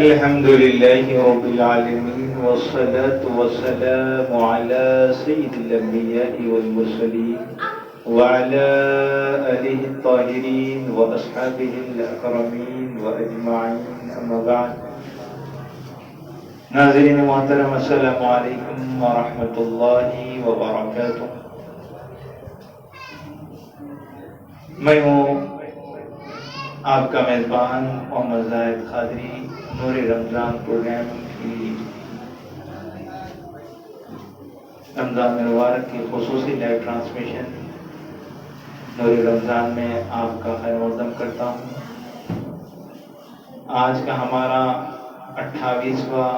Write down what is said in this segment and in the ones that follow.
الحمد لله رب العالمين والصلاة والسلام على سيد الأنبياء والمرسلين وعلى آله الطاهرين وأصحابه الأكرمين وأجمعين أما بعد. ناظرین محترم، السلام علیکم ورحمۃ اللہ وبرکاتہ. میں ہوں آپ کا میزبان محمد زاہد قادری. نور رمضان پروگرام کی رمضان مبارک کی خصوصی لائیو ٹرانسمیشن نور رمضان میں آپ کا خیر مقدم کرتا ہوں. آج کا ہمارا 28واں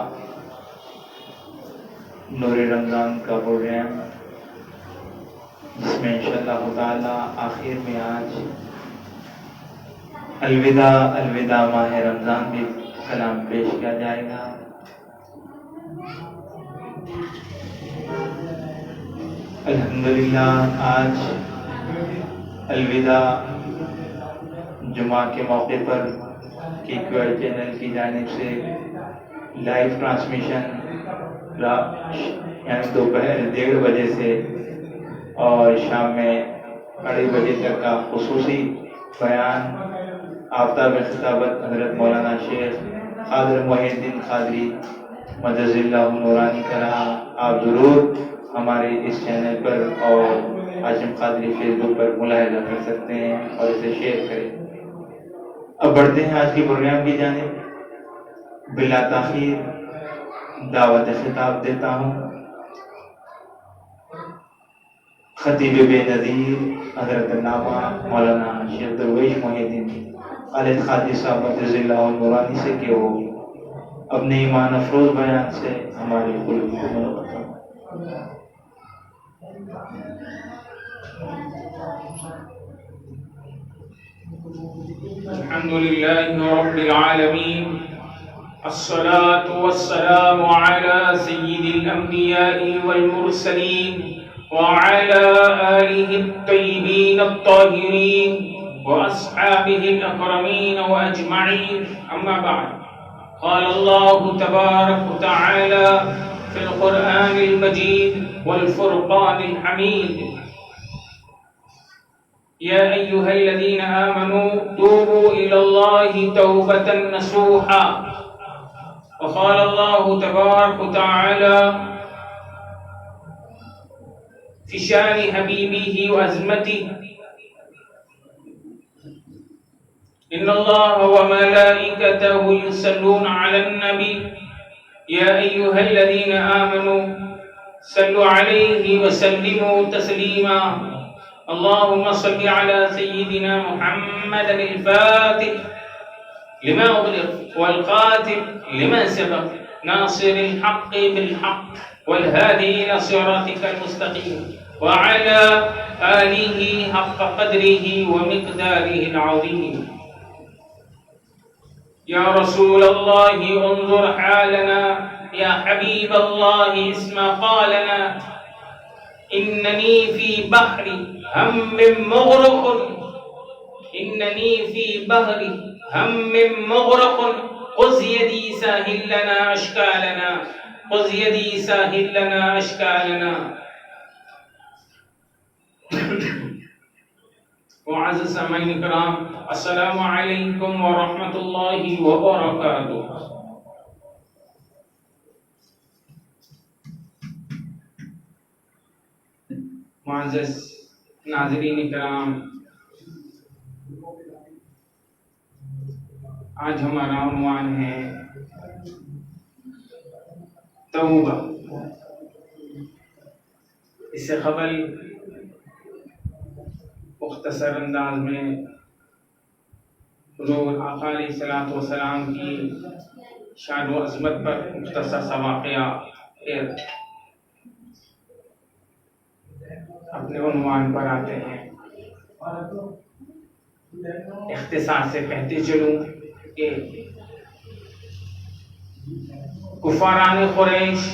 نور رمضان کا پروگرام، جس میں انشاءاللہ تعالی آخر میں آج الوداع الوداع ماہ رمضان بھی کلام پیش کیا جائے گا. الحمدللہ آج الوداع جمعہ کے موقع پر KQI چینل کی جانب سے لائیو ٹرانسمیشن یعنی دوپہر 1:30 بجے سے اور شام میں 2:30 بجے تک کا خصوصی بیان آفتاب خطابت حضرت مولانا شیخ قادر محی الدین قادری مجدد اللہ نورانی کا رہا. آپ ضرور ہمارے اس چینل پر اور ہاشم قادری فیس بک پر ملاحظہ کر سکتے ہیں اور اسے شیئر کریں. اب بڑھتے ہیں آج کے پروگرام کی جانب. بلا تاخیر دعوت خطاب دیتا ہوں خطیب بے نظیر حضرت علامہ مولانا شیخ درویش محی الدین خالد قادری صاحب مجدد اللہ نورانی سے کہ وہ اپنے ایمان افروز بیان سے ہماری قلوب کو منور کریں. الحمد لله رب العالمين، الصلاة والسلام على سيد الأنبياء والمرسلين وعلى آله الطيبين الطاهرين وأصحابه الأكرمين وأجمعين. أما بعد، قال الله تبارك وتعالى في القرآن المجيد والفرقان الحميد: يا أيها الذين آمنوا توبوا إلى الله توبة نصوحا. وقال الله تبارك وتعالى في شان حبيبه وعظمته: إن الله وملائكته يصلون على النبي يا أيها الذين آمنوا صلوا عليه وسلموا تسليما. اللهم صل على سيدنا محمد الفاتح لما أغلق والقاتل لما سبق ناصر الحق بالحق والهادي إلى صراطك المستقيم وعلى آله حق قدره ومقداره العظيم. يا رسول الله انظر حالنا، يا حبيب الله اسمع قالنا. إنني في بحر هم مغرق، إنني في بحر هم مغرق، خذ يدي ساهل لنا أشكالنا، خذ يدي ساهل لنا أشكالنا. معزز سامعین کرام، السلام علیکم ورحمۃ اللہ وبرکاتہ. معزز ناظرین کرام، آج ہمارا عنوان ہے توبہ. اس سے قبل مختصر انداز میں حضور آقا علیہ الصلوۃ والسلام کی شان و عظمت پر مختصر سا واقعہ پھر اپنے عنوان پر آتے ہیں. اختصار سے کہتے چلوں کہ کفاران قریش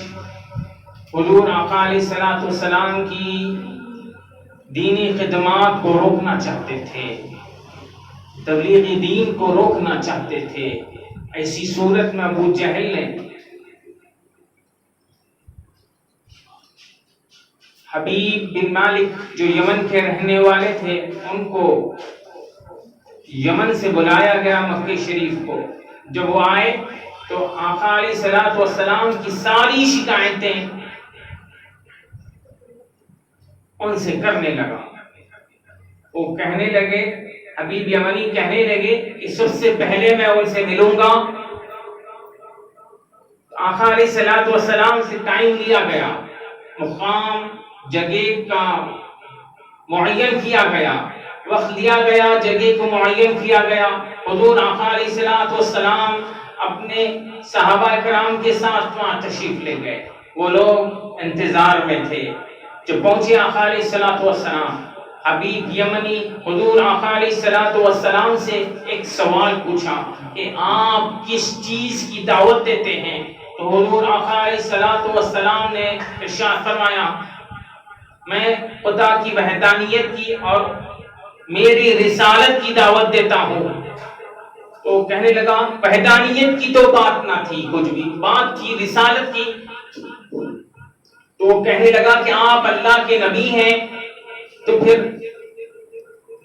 حضور آقا علیہ الصلوۃ والسلام کی دینی خدمات کو روکنا چاہتے تھے، تبلیغ دین کو روکنا چاہتے تھے، ایسی صورت میں ابو جہل نے حبیب بن مالک جو یمن کے رہنے والے تھے ان کو یمن سے بلایا گیا مکہ شریف کو. جب وہ آئے تو آقا علیہ الصلوۃ والسلام کی ساری شکایتیں ان سے کرنے لگا. وہ کہنے لگے، حبیب یمنی کہنے لگے کہ سب سے پہلے میں ان سے ملوں گا. آقا علیہ الصلوۃ والسلام سے ٹائم لیا گیا، مقام جگہ کا معین کیا گیا، وقت لیا گیا، جگہ کو معین کیا گیا. حضور آقا علیہ الصلوۃ والسلام اپنے صحابہ کرام کے ساتھ وہاں تشریف لے گئے. وہ لوگ انتظار میں تھے. جب پہنچے آقا علیہ الصلوۃ والسلام، حبیب یمنی حضور آقا علیہ الصلوۃ والسلام سے ایک سوال پوچھا کہ آپ کس چیز کی دعوت دیتے ہیں؟ تو حضور آقا علیہ الصلوۃ والسلام نے ارشاد فرمایا، میں خدا کی وحدانیت کی اور میری رسالت کی دعوت دیتا ہوں. تو کہنے لگا وحدانیت کی تو بات نہ تھی، کچھ بھی بات تھی رسالت کی. تو کہنے لگا کہ آپ اللہ کے نبی ہیں، تو پھر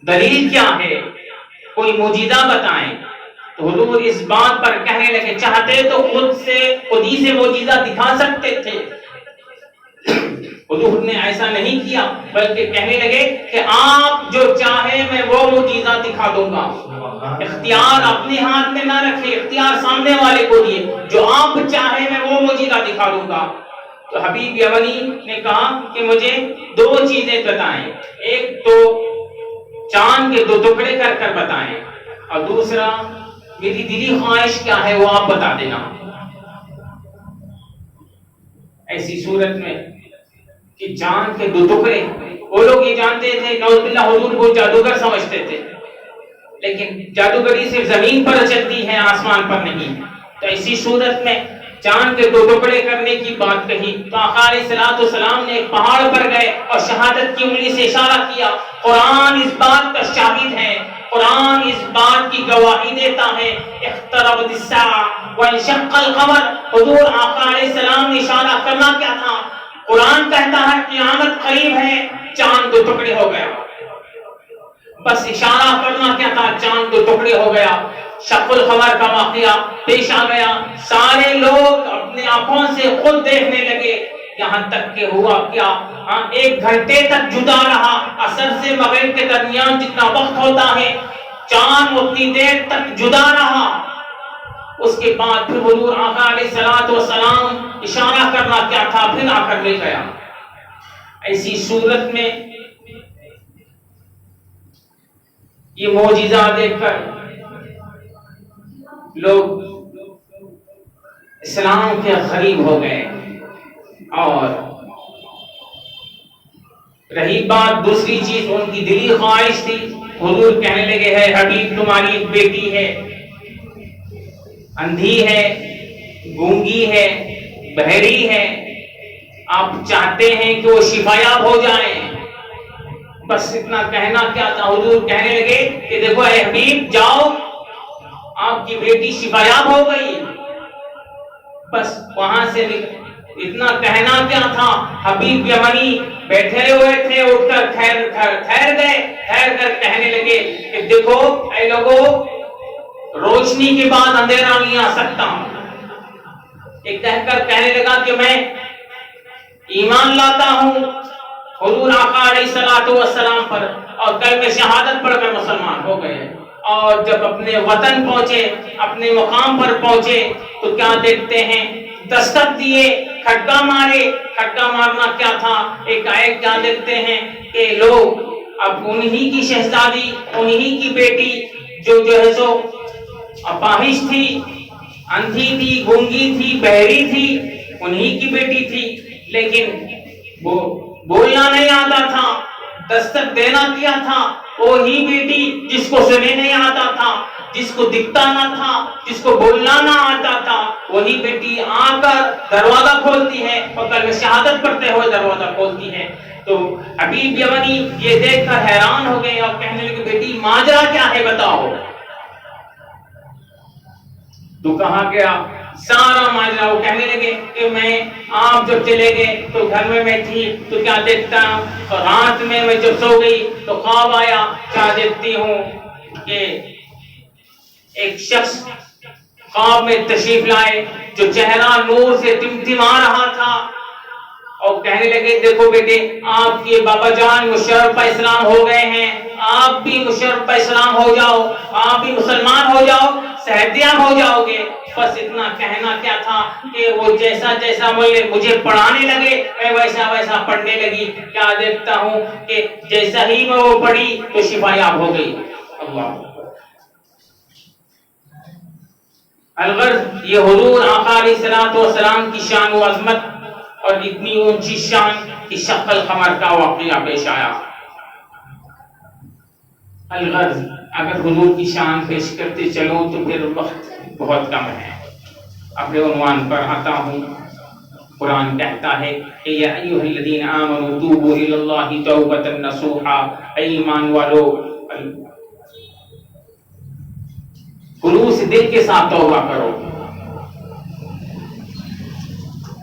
دلیل کیا ہے؟ کوئی معجزہ بتائیں. تو حضور اس بات پر کہنے لگے چاہتے تو خود ہی سے معجزہ دکھا سکتے تھے. حضور نے ایسا نہیں کیا، بلکہ کہنے لگے کہ آپ جو چاہے میں وہ معجزہ دکھا دوں گا. اختیار اپنے ہاتھ میں نہ رکھے، اختیار سامنے والے کو دیے. جو آپ چاہے میں وہ معجزہ دکھا دوں گا. تو حبیب یمنی نے کہا کہ مجھے دو چیزیں بتائیں، ایک تو چاند کے دو ٹکڑے کر کر بتائیں، اور دوسرا میری دلی خواہش کیا ہے وہ آپ بتا دینا. ایسی صورت میں کہ چاند کے دو ٹکڑے، وہ لوگ یہ جانتے تھے نعوذ باللہ حضور کو جادوگر سمجھتے تھے، لیکن جادوگری صرف زمین پر چلتی ہے، آسمان پر نہیں. تو ایسی صورت میں چاند کے دو ٹکڑے کرنے کی بات کہی تو آقا علیہ الصلوۃ والسلام نے ایک پہاڑ پر گئے اور شہادت کی انگلی سے اشارہ کیا. قرآن اس بات کا شاہد ہے، قرآن اس بات کی گواہی دیتا ہے. اقتربت الساعہ وانشق القمر. حضور آقا علیہ السلام نے اشارہ کرنا کیا تھا؟ قرآن کہتا ہے قیامت قریب ہے، چاند دو ٹکڑے ہو گیا. بس اشارہ کرنا کیا تھا؟ چاند دو ٹکڑے ہو گیا. شق القمر کا واقعہ پیش آ گیا. سارے لوگ اپنے آنکھوں سے خود دیکھنے لگے. یہاں تک کہ ہوا کیا، 1 گھنٹے تک جدا رہا. عصر سے مغرب کے درمیان جتنا وقت ہوتا ہے، چاند اتنی دیر تک جدا رہا. اس کے بعد پھر حضور آقا علیہ الصلوۃ والسلام اشارہ کرنا کیا تھا، پھر آ کر لے گیا. ایسی صورت میں یہ معجزہ دیکھ کر لوگ اسلام کے قریب ہو گئے. اور رہی بات دوسری چیز، ان کی دلی خواہش تھی. حضور کہنے لگے ہے حبیب تمہاری ایک بیٹی ہے، اندھی ہے، گونگی ہے، بہری ہے، آپ چاہتے ہیں کہ وہ شفایاب ہو جائیں. بس اتنا کہنا کیا تھا. حضور کہنے لگے کہ دیکھو اے حبیب جاؤ، آپ کی بیٹی شفایاب ہو گئی. بس وہاں سے اتنا کہنا کیا تھا. حبیب یمنی بیٹھے ہوئے تھے، اٹھ کر ٹھہر گئے. ٹھہر کر کہنے لگے کہ دیکھو اے لوگو، روشنی کے بعد اندھیرا نہیں آ سکتا. ایک کہہ کر کہنے لگا کہ میں ایمان لاتا ہوں حضور آقا علیہ الصلوۃ والسلام پر، اور کلمہ شہادت پڑھ کر مسلمان ہو گئے. اور جب اپنے وطن پہنچے، اپنے مقام پر پہنچے، تو کیا دیکھتے ہیں؟ دستک دیے، کھٹکا مارے. کھٹکا مارنا کیا تھا؟ ایک آیت کیا دیکھتے ہیں کہ لوگ اب انہی کی شہزادی، انہی کی بیٹی جو ہے سو اپاہج تھی، اندھی تھی، گونگی تھی، بہری تھی، انہی کی بیٹی تھی، لیکن وہ بولنا نہیں آتا تھا، دستک دینا کیا تھا. وہی بیٹی جس کو سننے نہیں آتا تھا، جس کو دکھتا نہ تھا، جس کو بولنا نہ آتا تھا، وہی بیٹی آ کر دروازہ کھولتی ہے اور کلمہ شہادت پڑھتے ہوئے دروازہ کھولتی ہے. تو حبیب یمنی یہ دیکھ کر حیران ہو گئے اور کہنے لگے بیٹی ماجرا کیا ہے بتاؤ. تو کہاں گیا؟ سارا ماجرا وہ کہنے لگے کہ میں آپ جب چلے گئے تو گھر میں تھی تو کیا دیکھتا ہوں، اور رات میں جب سو گئی تو خواب آیا، کیا دیکھتی ہوں کہ ایک شخص خواب میں تشریف لائے جو چہرہ نور سے ٹمٹما رہا تھا، اور کہنے لگے دیکھو بیٹے آپ کے بابا جان مشرف اسلام ہو گئے ہیں، آپ بھی مشرف اسلام ہو جاؤ، آپ بھی مسلمان ہو جاؤ، صحتیاب ہو جاؤ گے۔ بس اتنا کہنا کیا تھا کہ وہ جیسا جیسا مجھے پڑھانے لگے میں ویسا ویسا پڑھنے لگی، کیا دیکھتا ہوں کہ جیسا ہی میں وہ پڑھی تو شفا یاب ہو گئی۔ اللہ الغرض یہ حضور آقا علیہ الصلوۃ والسلام کی شان و عظمت اور اتنی اونچی شان کی شق القمر کا واقعہ پیش آیا۔ الغرض اگر حضور کی شان پیش کرتے چلو تو پھر وقت بہت کم ہے، اپنے عنوان پر آتا ہوں۔ قرآن کہتا ہے کہ یا ایھا الذین آمنوا توبوا الی اللہ توبۃ نصوحا، اے ایمان والو خلوص دل کے ساتھ توبہ کرو۔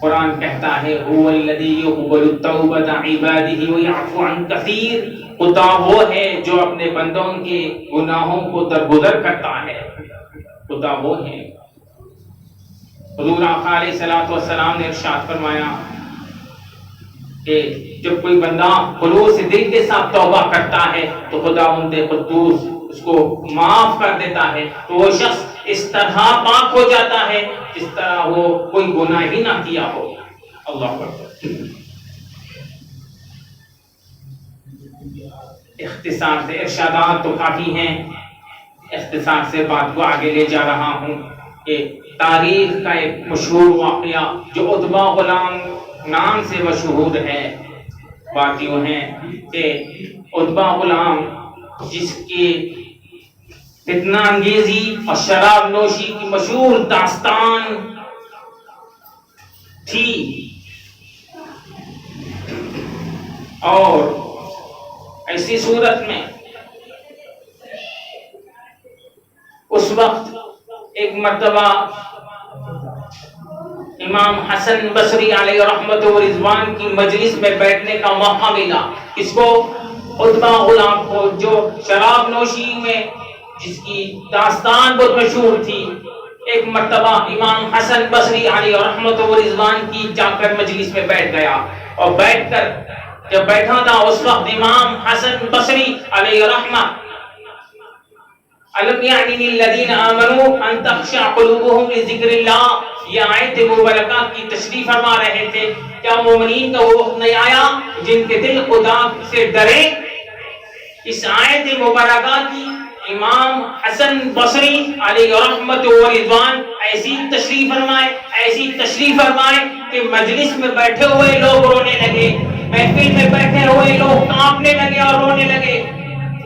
قرآن کہتا ہے هو الذی یقبل التوبۃ عن عبادہ ویعفو عن کثیر، خدا وہ ہے جو اپنے بندوں کے گناہوں کو درگزر کرتا ہے، خدا وہ ہے۔ حضور آقا علیہ الصلوۃ والسلام نے ارشاد فرمایا کہ جب کوئی بندہ خلوص دل کے ساتھ توبہ کرتا ہے تو خداوند قدوس اس کو معاف کر دیتا ہے، تو وہ شخص اس طرح پاک ہو جاتا ہے جس طرح وہ کوئی گناہ ہی نہ کیا ہو۔ اللہ اکبر۔ اختصار سے ارشادات تو کافی ہیں، اختصار سے بات کو آگے لے جا رہا ہوں کہ تاریخ کا ایک مشہور واقعہ جو عتبہ غلام نام سے مشہور ہے، بات یوں ہے کہ عتبہ غلام جس کی فتنہ انگیزی اور شراب نوشی کی مشہور داستان تھی، اور ایسی صورت میں اس وقت ایک مرتبہ امام حسن بصری علیہ رحمت و رضوان کی مجلس میں بیٹھنے کا موقع ملا۔ اس کو عتبہ غلام کو جو شراب نوشی میں جس کی داستان بہت مشہور تھی، ایک مرتبہ امام حسن بصری علیہ رحمت و رضوان کی جا کر مجلس میں بیٹھ گیا، اور بیٹھ کر جب بیٹھا تھا اس وقت امام حسن بصری علیہ رحمہ الم یعن للذین آمنوا ان تخشع قلوبهم لذکر اللہ، یہ آیت مبارکہ کی تشریح فرما رہے تھے، کیا مومنین کا وہ وقت نہیں آیا جن کے دل خدا سے ڈرے؟ اس آیت مبارکہ کی امام حسن بصری علیہ رحمت و رضوان ایسی تشریح فرمائے کہ مجلس میں بیٹھے ہوئے لوگ رونے لگے، محفل میں بیٹھے ہوئے لوگ کانپنے لگے اور رونے لگے۔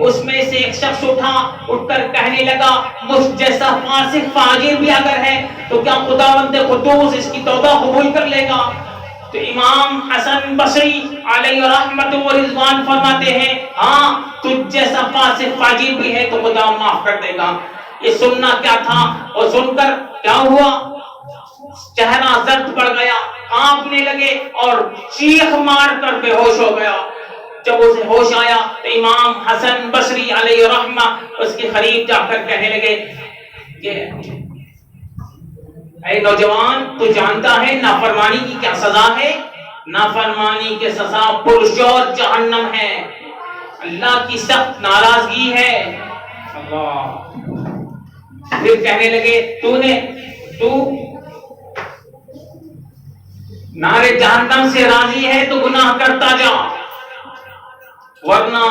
اس میں سے ایک شخص اٹھ کر کہنے لگا مجھ جیسا فاسق فاجر بھی اگر ہے تو کیا خداوند قدوس اس کی توبہ قبول کر لے گا؟ تو امام حسن بصری علیہ رحمت و رضوان فرماتے ہیں ہاں تجھ جیسا فاسق فاجر بھی ہے تو خدا معاف کر دے گا۔ یہ سننا کیا تھا، اور سن کر کیا ہوا، چہرہ زرد پڑ گیا، کانپنے لگے اور چیخ مار کر بے ہوش ہو گیا۔ جب اسے ہوش آیا تو امام حسن بصری علیہ رحمہ اس کے قریب جا کر کہنے لگے کہ اے نوجوان، تو جانتا ہے نافرمانی کی کیا سزا ہے؟ نافرمانی کی سزا پرشور جہنم ہے، اللہ کی سخت ناراضگی ہے۔ اللہ پھر کہنے لگے تو نارے جہنم سے راضی ہے تو گناہ کرتا جا، ورنہ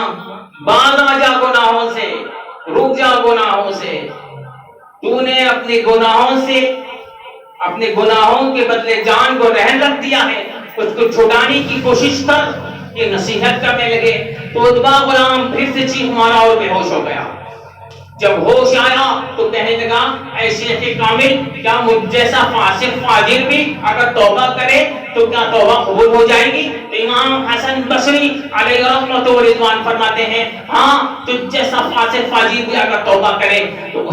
باز آ جا گناہوں سے، رک جا گناہوں سے۔ تو نے اپنے گناہوں کے بدلے جان کو رہن رکھ دیا ہے، اس کو چھڑانے کی کوشش کر۔ یہ نصیحت کرنے لگے تو عتبہ غلام پھر سے چیخ مارا اور بے ہوش ہو گیا۔ جب ہوش آیا تو کہنے لگا اے شیخ کامل، کیا مجھ جیسا فاسق فاجر بھی اگر توبہ کرے تو کیا توبہ قبول ہو جائے گی؟ تو امام حسن بصری علیہ رحمت و رضوان فرماتے ہیں ہاں تجھ جیسا فاسق فاجر بھی اگر توبہ کرے تو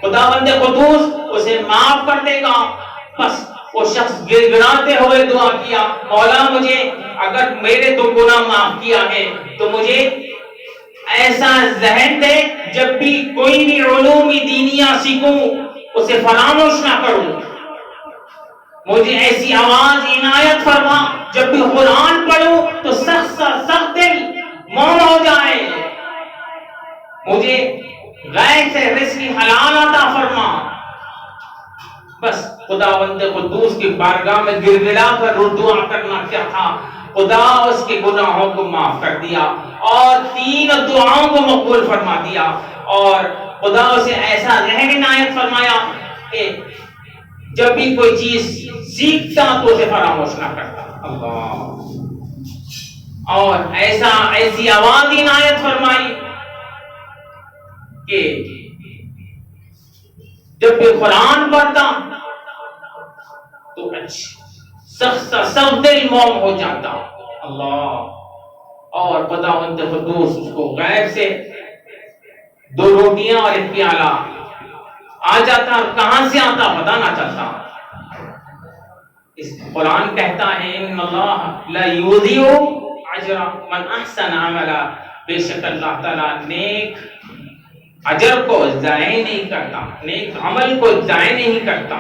خداوند قدوس اسے معاف کر دے گا. بس وہ شخص گر گڑاتے ہوئے دعا کیا, مولا مجھے اگر میرے 2 گناہ معاف کیا ہے تو مجھے ایسا ذہن دے جب بھی کوئی بھی علوم دینیہ سیکھوں اسے فراموش نہ کروں. مجھے ایسی آواز عنایت فرما جب بھی قرآن پڑھوں تو سخت دل موم ہو جائے. مجھے غیر سے رزق حلال عطا فرما. بس خداوند قدوس کی بارگاہ میں گر گڑا کر دعا کرنا کیا تھا, خدا اس کے گناہوں کو معاف کر دیا اور 3 دعاؤں کو مقبول فرما دیا, اور خدا اسے ایسا ذہن عنایت فرمایا کہ جب بھی کوئی چیز سیکھتا تو اسے فراموش نہ کرتا. اللہ, اور ایسی آواز عنایت فرمائی کہ جب بھی قرآن پڑھتا تو سخت دل موم ہو جاتا. اللہ, اور خداوند قدوس اس کو غیب سے 2 روٹیاں اور 1 پیالہ آ جاتا, اور کہاں سے آتا پتہ نہ چلتا. اس قرآن کہتا ہے ان اللہ لا یضیع اجر من احسن عملا, بے شک اللہ تعالیٰ نیک اجر کو ضائع نہیں کرتا, نیک عمل کو ضائع نہیں کرتا.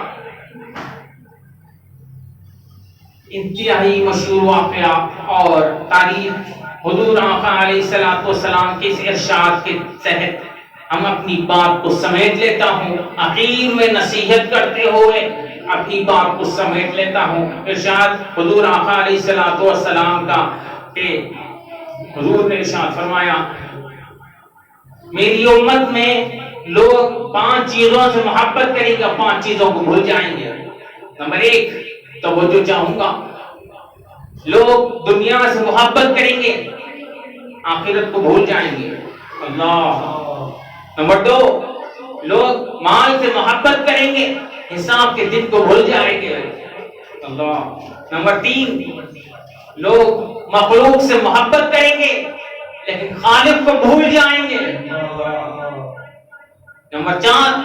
انتہائی مشہور واقعہ اور تاریخ حضور آقا علیہ الصلوۃ والسلام کے اس ارشاد کے تحت ہم اپنی بات کو سمیٹ لیتا ہوں. اخیر میں نصیحت کرتے ہوئے اپنی بات کو سمیٹ لیتا ہوں. ارشاد حضور آقا علیہ الصلوۃ والسلام کا کہ حضور نے ارشاد فرمایا میری امت میں لوگ 5 چیزوں سے محبت کریں گے, 5 چیزوں کو بھول جائیں گے. نمبر 1 توجہ چاہوں گا, لوگ دنیا سے محبت کریں گے, آخرت کو بھول جائیں گے. اللہ. نمبر 2 لوگ مال سے محبت کریں گے, حساب کے دن کو بھول جائیں گے. اللہ. نمبر 3 لوگ مخلوق سے محبت کریں گے لیکن خالق کو بھول جائیں گے. نمبر 4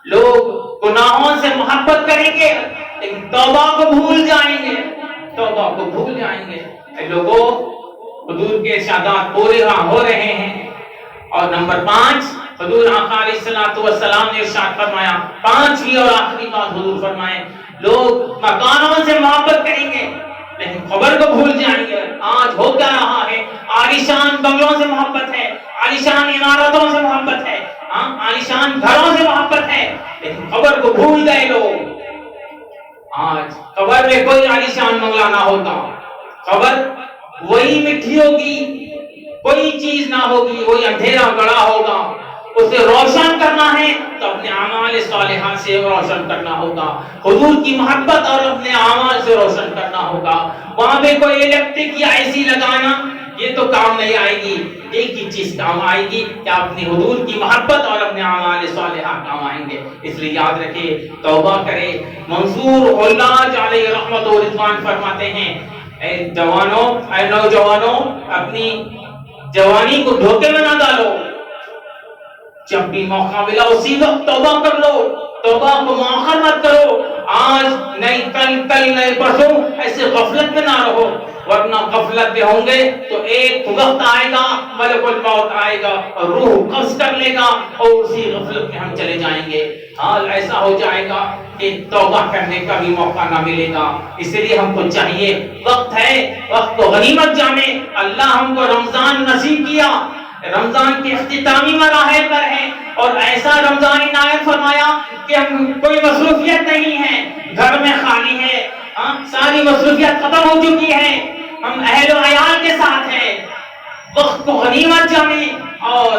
لوگ گناہوں سے محبت کریں گے لیکن توبہ کو بھول جائیں گے, توبہ کو بھول جائیں گے. لوگوں حضور کے ارشادات پورے ہو رہے ہیں. اور نمبر 5 حضور آقا علیہ الصلوۃ والسلام نے ارشاد فرمایا, 5ویں اور آخری بات حضور فرمائے, لوگ مکانوں سے محبت کریں گے لیکن خبر کو بھول جائیں گے. آج ہو کیا رہا ہے, عالیشان بنگلوں سے محبت ہے, عالیشان عمارتوں سے محبت ہے, عالیشان گھروں سے محبت ہے, لیکن خبر کو بھول گئے لوگ. آج خبر میں کوئی عالیشان بنگلہ نہ ہوتا, خبر وہی مٹھی ہوگی, کوئی چیز نہ ہوگی, وہی اندھیرا گڑا ہوگا. اسے روشن کرنا ہے تو اپنے اعمال صالحہ سے روشن کرنا ہوگا, حضور کی محبت اور اپنے اعمال سے روشن کرنا ہوگا. وہاں پہ کوئی الیکٹرک یا اے سی لگانا یہ تو کام نہیں آئے گی. ایک ہی چیز کام آئے گی کہ اپنے حضور کی محبت اور اپنے اعمال صالحہ کام آئیں گے. اس لیے یاد رکھے, توبہ کرے. منصور حلاج علیہ رحمت و رضوان فرماتے ہیں, اے جوانوں, اے نوجوانوں, اپنی جوانی کو دھوکے میں نہ ڈالو. جب بھی موقع ملا اسی وقت توبہ کر لو, توبہ کو مؤخر مت کرو. آج نہیں کل نہیں پرسوں ایسے غفلت میں نہ رہو, ورنہ غفلت میں ہوں گے تو ایک وقت آئے گا, ملک الموت آئے گا اور روح قبض کر لے گا اور اسی غفلت میں ہم چلے جائیں گے. حال ایسا ہو جائے گا کہ توبہ کرنے کا بھی موقع نہ ملے گا. اس لیے ہم کو چاہیے, وقت ہے, وقت کو غنیمت جانے. اللہ ہم کو رمضان نصیب کیا, رمضان کے اختتامی مراحل پر ہیں, اور ایسا رمضان عنایت فرمایا کہ ہم کوئی مصروفیت نہیں ہے, گھر میں خالی ہے, ساری مصروفیت ختم ہو چکی ہے, ہم اہل و عیال کے ساتھ ہیں. وقت کو غنیمت جانے اور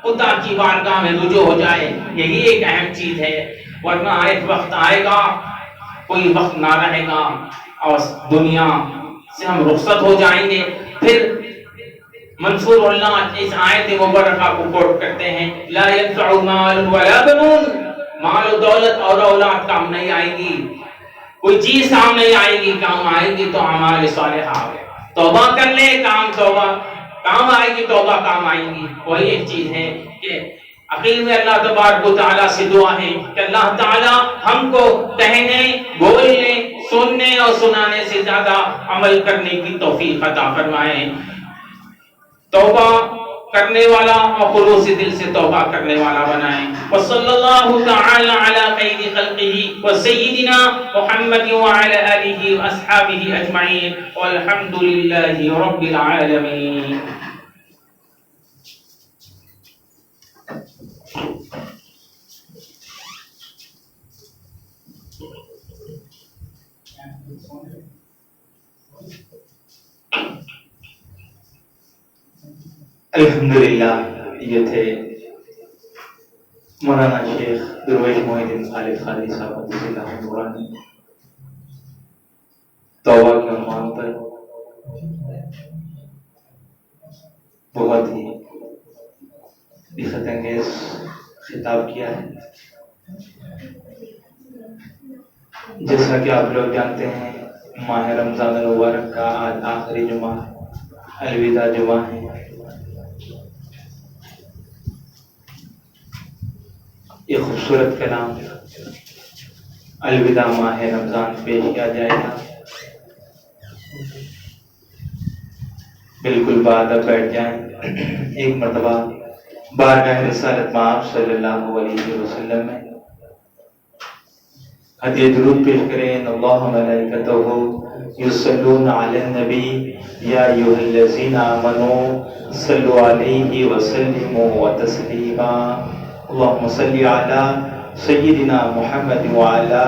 خدا کی بارگاہ میں رجوع ہو جائے, یہی ایک اہم چیز ہے. ورنہ ایک وقت آئے گا, کوئی وقت نہ رہے گا اور دنیا سے ہم رخصت ہو جائیں گے. پھر منصور اللہ اس آیت مبارکہ کو کوٹ کرتے ہیں, لا ينفع مال ولا بنون, مال و دولت اور اولاد کام نہیں آئے گی, کوئی چیز کام نہیں آئے گی. کام آئے گی تو اعمال صالحہ. توبہ کر لے, کام توبہ کام آئے گی, توبہ کام آئے گی. وہی ایک چیز ہے کہ عقیل میں اللہ تبارک و تعالیٰ سے دعا ہے کہ اللہ تعالیٰ ہم کو کہنے، بولنے، سننے اور سنانے سے زیادہ عمل کرنے کی توفیق عطا فرمائے. توبہ کرنے والا اور خلوص دل سے توبہ کرنے والا بنائیں. وصلی اللہ تعالی علی خیر خلقہ وسیدنا محمد وعلی آلہ واصحابہ اجمعین والحمد للہ رب العالمین. الحمدللہ. یہ تھے مولانا شیخ درویش محی الدین خالد قادری صاحب قدس اللہ نورانی. توبہ کے عنوان پر بہت ہی عزت انگیز خطاب کیا ہے. جیسا کہ آپ لوگ جانتے ہیں ماہ رمضان المبارک کا آج آخری جمعہ الوداع جمعہ ہے. یہ خوبصورت کلام الوداع ماہ رمضان پیش کیا جائے گا. بالکل بعد اب بیٹھ جائیں. ایک مرتبہ بارگاہ رسالت مآب صلی اللہ علیہ وسلم میں ہدیہ درود پیش کریں. ان اللہ ملائکتہ یصلون علی النبی یا ایھا الذین آمنوا صلوا علیہ وسلموا تسلیما. اللهم صل على سيدنا محمد وعلى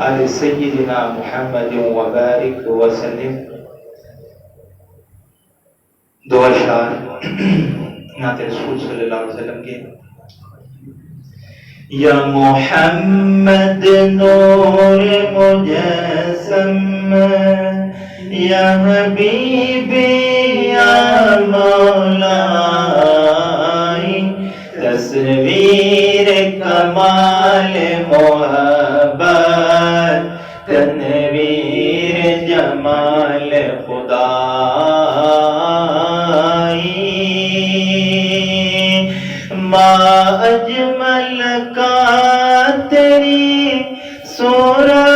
آل سيدنا محمد وبارك وسلم. دو اشعار نعت رسول صلی اللہ علیہ وسلم کے. یا محمد نور مجسم، یا حبیبی یا مولائی، تصویر کمال محبت، تنویر جمال خدائی. ما اجمل کا تیری صورت،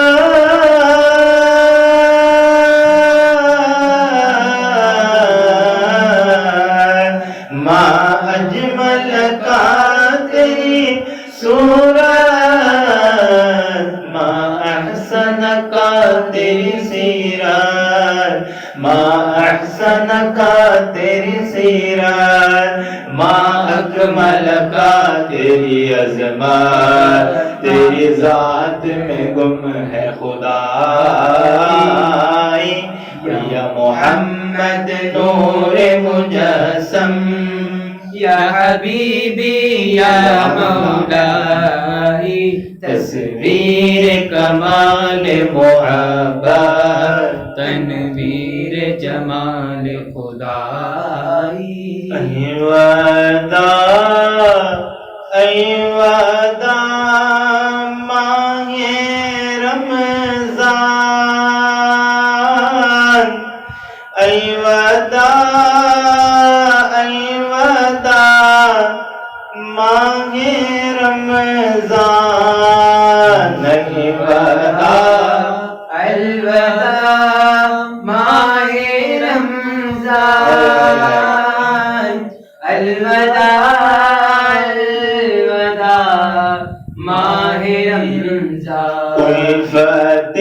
ما اجمل کا تیری صورت، ما احسن کا تیری سیرت، ما احسن کا تیری سیرت، ما اکمل کا تیری عظمت، تیری ذات میں گم ہے خدائی. یا محمد نور مجسم، یا حبیبی یا مولائی، تصویر کمال محبت، تنویر جمال خدائی. ای وداع، ای وداع ماہ رمضان، ای وداع، ای وداع ماہ رمضان، ای وداع، الوداع ماہ رمضان، الوداع، الوداع ماہ رمضان. الفت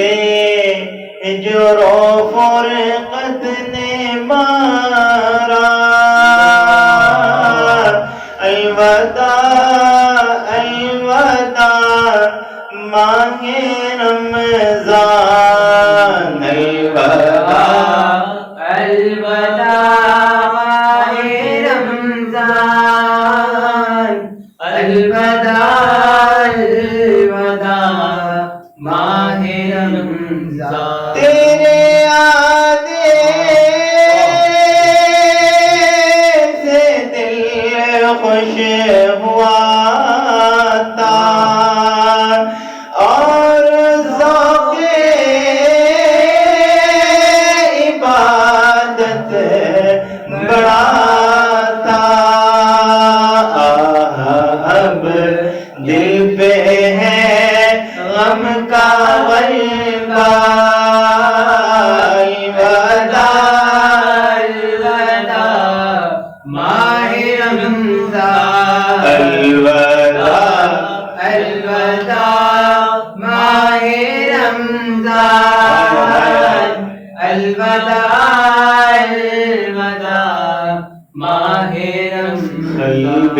ہجر و فرقت نے مارا، الوداع، الوداع ماہ رمضان، الوداع، الوداع ماہ رمضان، الوداع، الوداع ماہ رمضان. تیرے آنے سے دل خوش ہوا تھا اور ذوق عبادت بڑا تھا. غم کا غلبہ الوداع ماہ رمضان الوداع ماہ رمضان الوداع ماہ رمضان قلب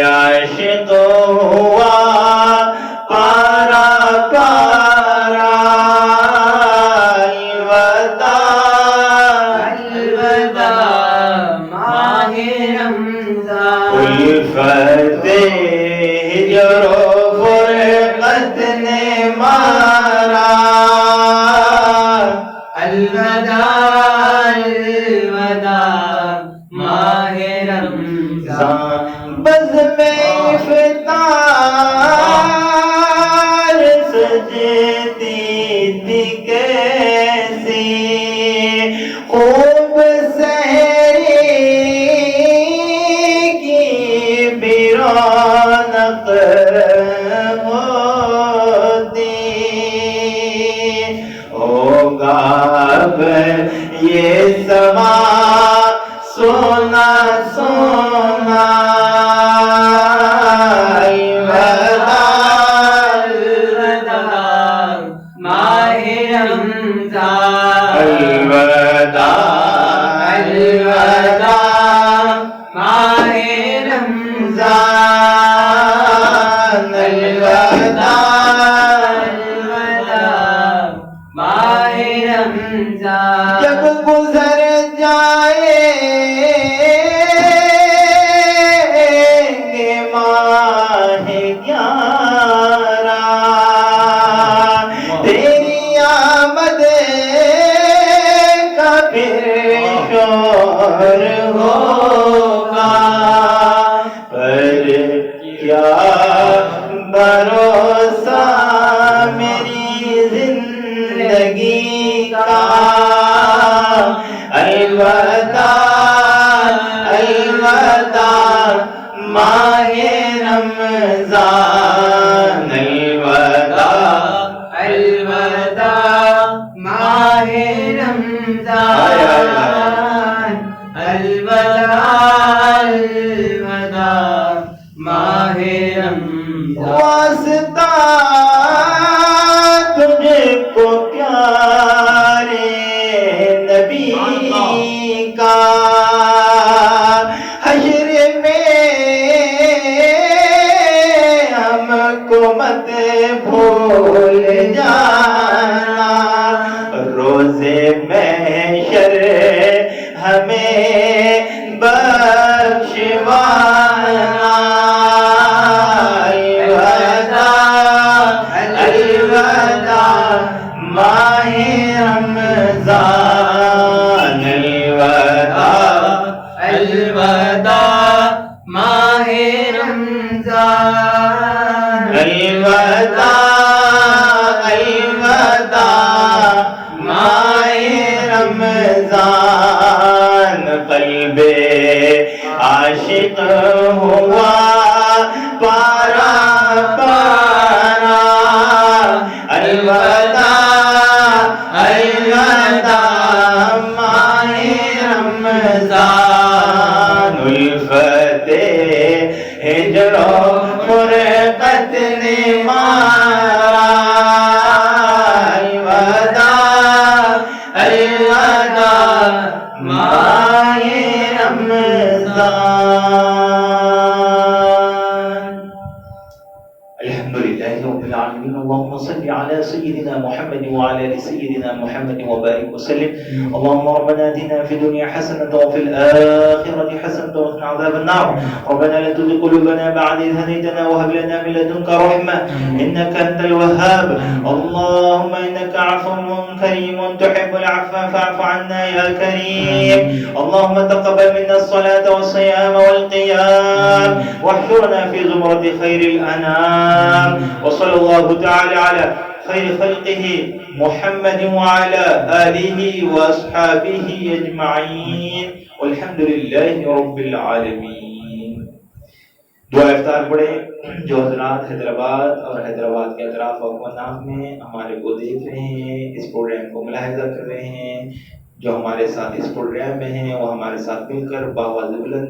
عاشق ہوا پارا پارا الوداع ماہ رمضان الفت ہجر و فرقت نے مارا الوداع ماہ رمضان بز میں افطار سجتی تھی کیسی خوب سحری کی بھی رونق ہوتی ہوگا اب یہ سما سونا سونا الوداع ماہ رمضان الوداع ماہ رمضان ماہ رمضان جب گزر جائے گے ماہ 11 تیری آمد کا پھر شور ہوگا پر کیا بھروسہ میری زندگی کا الوداع ماہ رمضان الوداع ماہ رمضان الوداع ماہ رمضان واسطہ تجھ کو پیارے نبی کا حشر میں ہم کو مت بھول جانا روزے محشر ہمیں بخشوانا الوداع ماہ رمضان الوداع ماہ رمضان الوداع ماہ رمضان قلب عاشق ہوا پارا پارا الوداع ماہ رمضان الفت ہجر و فرقت نے مارا الوداع ماہ رمضان الحمد لله رب العالمين اللهم صل على سيدنا محمد وعلى ال سيدنا محمد وبارك وسلم اللهم ربنا آتنا في الدنيا حسنة وفي الآخرة حسنة وقنا عذاب النار ربنا لا تزغ قلوبنا بعد إذ هديتنا وهب لنا من لدنك رحمة إنك أنت الوهاب اللهم إنك عفو كريم تحب العفو فاعف عنا يا كريم اللهم تقبل منا الصلاة والصيام والقيام واحشرنا في زمرة خير الأنام وصلى الله تعالى على خير خلقه محمد وعلى آله وأصحابه أجمعين والحمد لله رب العالمين. دعا افطار پڑھے جو حضرات حیدرآباد اور حیدرآباد کے اطراف و اکناف میں ہمارے کو دیکھ رہے ہیں، اس پروگرام کو ملاحظہ کر رہے ہیں، جو ہمارے ساتھ اس پروگرام میں ہیں وہ ہمارے ساتھ مل کر باواز بلند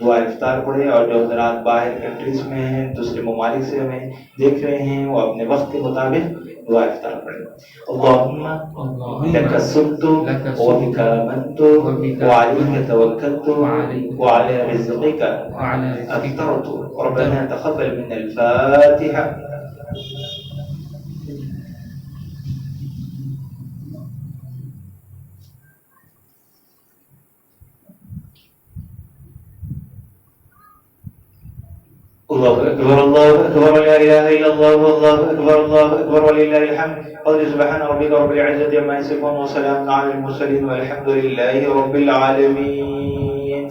دعا افطار پڑھے، اور جو حضرات باہر کنٹریز میں ہیں، دوسرے ممالک سے ہمیں دیکھ رہے ہیں، وہ اپنے وقت کے مطابق دعا افطار پڑھے۔ اللہم لک الصمت وبک آمنت وعلیک توکلت وعلی رزقک افطرت ربنا تقبل منا الفاتحہ۔ اللہ اکبر اللہ اکبر لا الہ الا اللہ اللہ اکبر اللہ اکبر وللہ الحمد۔ قل سبحان ربک رب العزة عما یصفون وسلام علی المرسلین والحمد للہ رب العالمین۔